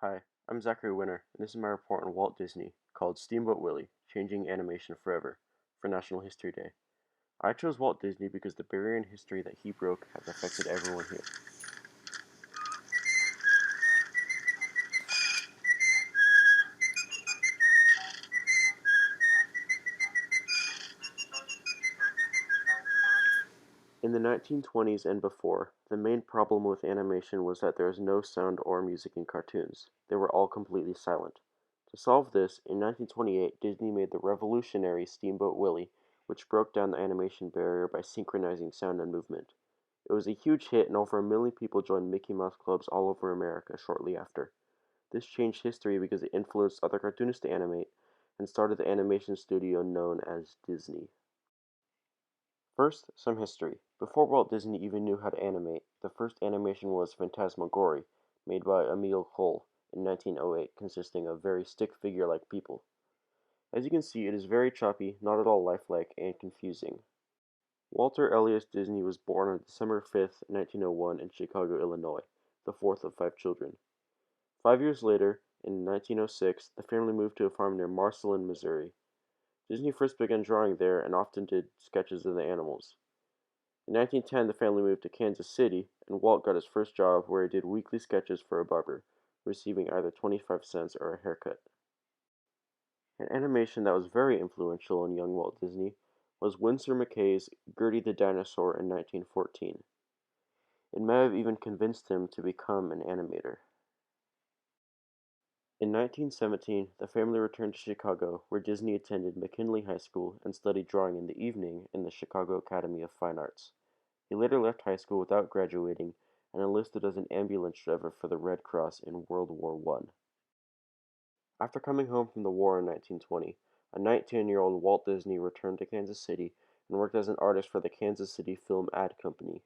Hi, I'm Zachary Winter, and this is my report on Walt Disney called Steamboat Willie, Changing Animation Forever for National History Day. I chose Walt Disney because the barrier in history that he broke has affected everyone here. In the 1920s and before, the main problem with animation was that there was no sound or music in cartoons. They were all completely silent. To solve this, in 1928, Disney made the revolutionary Steamboat Willie, which broke down the animation barrier by synchronizing sound and movement. It was a huge hit, and over 1 million people joined Mickey Mouse clubs all over America shortly after. This changed history because it influenced other cartoonists to animate and started the animation studio known as Disney. First, some history. Before Walt Disney even knew how to animate, the first animation was Phantasmagorie, made by Emile Cole in 1908, consisting of very stick figure-like people. As you can see, it is very choppy, not at all lifelike, and confusing. Walter Elias Disney was born on December 5th, 1901 in Chicago, Illinois, the fourth of 5 children. 5 years later, in 1906, the family moved to a farm near Marceline, Missouri. Disney first began drawing there and often did sketches of the animals. In 1910, the family moved to Kansas City, and Walt got his first job where he did weekly sketches for a barber, receiving either 25 cents or a haircut. An animation that was very influential in young Walt Disney was Winsor McCay's Gertie the Dinosaur in 1914. It may have even convinced him to become an animator. In 1917, the family returned to Chicago, where Disney attended McKinley High School and studied drawing in the evening in the Chicago Academy of Fine Arts. He later left high school without graduating and enlisted as an ambulance driver for the Red Cross in World War I. After coming home from the war in 1920, a 19-year-old Walt Disney returned to Kansas City and worked as an artist for the Kansas City Film Ad Company.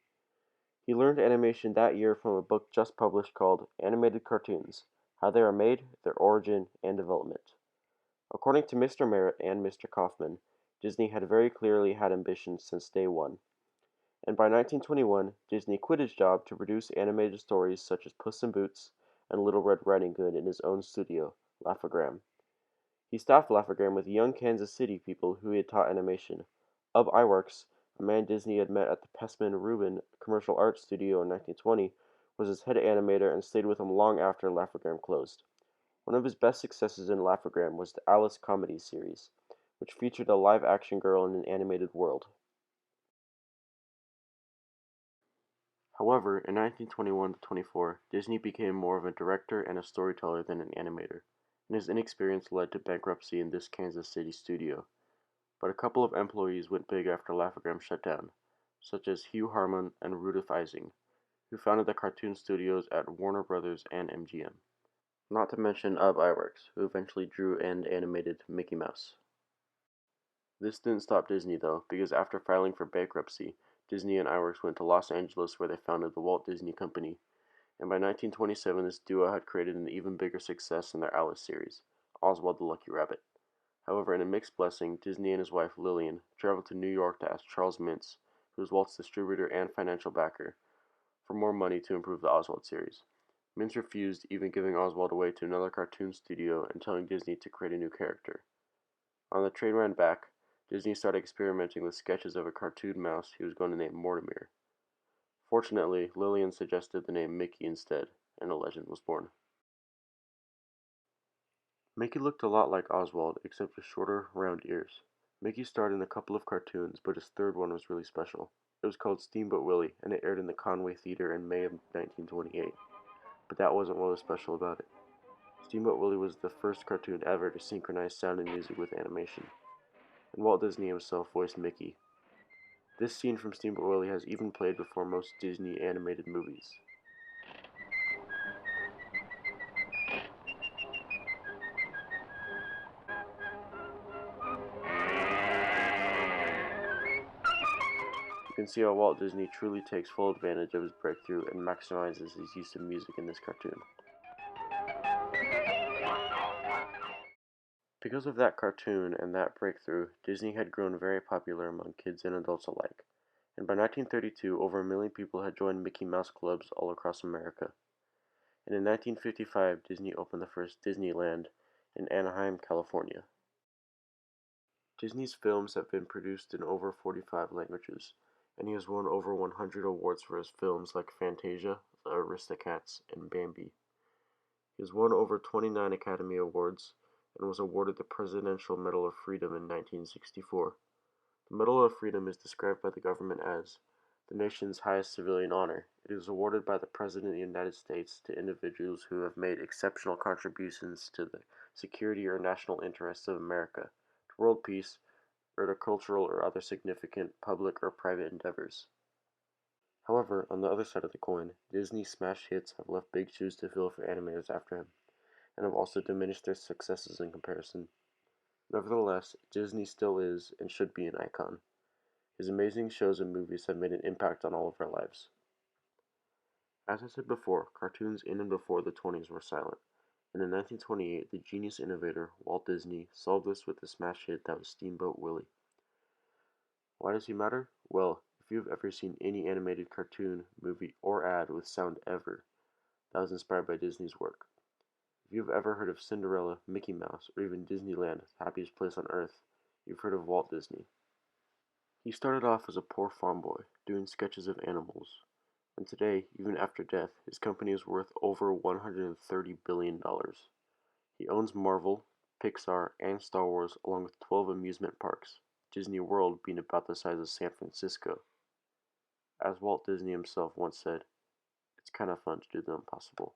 He learned animation that year from a book just published called Animated Cartoons: How They Are Made, Their Origin, and Development. According to Mr. Merritt and Mr. Kaufman, Disney had very clearly had ambitions since day one, and by 1921, Disney quit his job to produce animated stories such as Puss in Boots and Little Red Riding Hood in his own studio, Laugh-O-Gram. He staffed Laugh-O-Gram with young Kansas City people who he had taught animation. Ub Iwerks, a man Disney had met at the Pressman Rubin Commercial Arts Studio in 1920, was his head animator and stayed with him long after Laugh-O-Gram closed. One of his best successes in Laugh-O-Gram was the Alice Comedy series, which featured a live-action girl in an animated world. However, in 1921 to 24, Disney became more of a director and a storyteller than an animator, and his inexperience led to bankruptcy in this Kansas City studio. But a couple of employees went big after Laugh-O-Gram shut down, such as Hugh Harman and Rudolph Ising, who founded the cartoon studios at Warner Brothers and MGM. Not to mention Ub Iwerks, who eventually drew and animated Mickey Mouse. This didn't stop Disney though, because after filing for bankruptcy, Disney and Iwerks went to Los Angeles where they founded the Walt Disney Company, and by 1927 this duo had created an even bigger success in their Alice series, Oswald the Lucky Rabbit. However, in a mixed blessing, Disney and his wife Lillian traveled to New York to ask Charles Mintz, who was Walt's distributor and financial backer, for more money to improve the Oswald series. Mintz refused, even giving Oswald away to another cartoon studio and telling Disney to create a new character. On the train ride back, Disney started experimenting with sketches of a cartoon mouse he was going to name Mortimer. Fortunately, Lillian suggested the name Mickey instead, and a legend was born. Mickey looked a lot like Oswald, except with shorter, round ears. Mickey starred in a couple of cartoons, but his third one was really special. It was called Steamboat Willie, and it aired in the Conway Theater in May of 1928. But that wasn't what was special about it. Steamboat Willie was the first cartoon ever to synchronize sound and music with animation, and Walt Disney himself voiced Mickey. This scene from Steamboat Willie has even played before most Disney animated movies. You can see how Walt Disney truly takes full advantage of his breakthrough and maximizes his use of music in this cartoon. Because of that cartoon and that breakthrough, Disney had grown very popular among kids and adults alike, and by 1932 over 1 million people had joined Mickey Mouse clubs all across America. and in 1955 Disney opened the first Disneyland in Anaheim, California. Disney's films have been produced in over 45 languages, and he has won over 100 awards for his films like Fantasia, The Aristocats, and Bambi. He has won over 29 Academy Awards and was awarded the Presidential Medal of Freedom in 1964. The Medal of Freedom is described by the government as the nation's highest civilian honor. It is awarded by the President of the United States to individuals who have made exceptional contributions to the security or national interests of America, to world peace, or to cultural or other significant public or private endeavors. However, on the other side of the coin, Disney's smash hits have left big shoes to fill for animators after him, and have also diminished their successes in comparison. Nevertheless, Disney still is and should be an icon. His amazing shows and movies have made an impact on all of our lives. As I said before, cartoons in and before the 20s were silent, and in 1928 the genius innovator Walt Disney solved this with the smash hit that was Steamboat Willie. Why does he matter? Well, if you've ever seen any animated cartoon, movie, or ad with sound ever, that was inspired by Disney's work. If you've ever heard of Cinderella, Mickey Mouse, or even Disneyland, the happiest place on earth, you've heard of Walt Disney. He started off as a poor farm boy, doing sketches of animals, and today, even after death, his company is worth over $130 billion. He owns Marvel, Pixar, and Star Wars, along with 12 amusement parks, Disney World being about the size of San Francisco. As Walt Disney himself once said, it's kind of fun to do the impossible.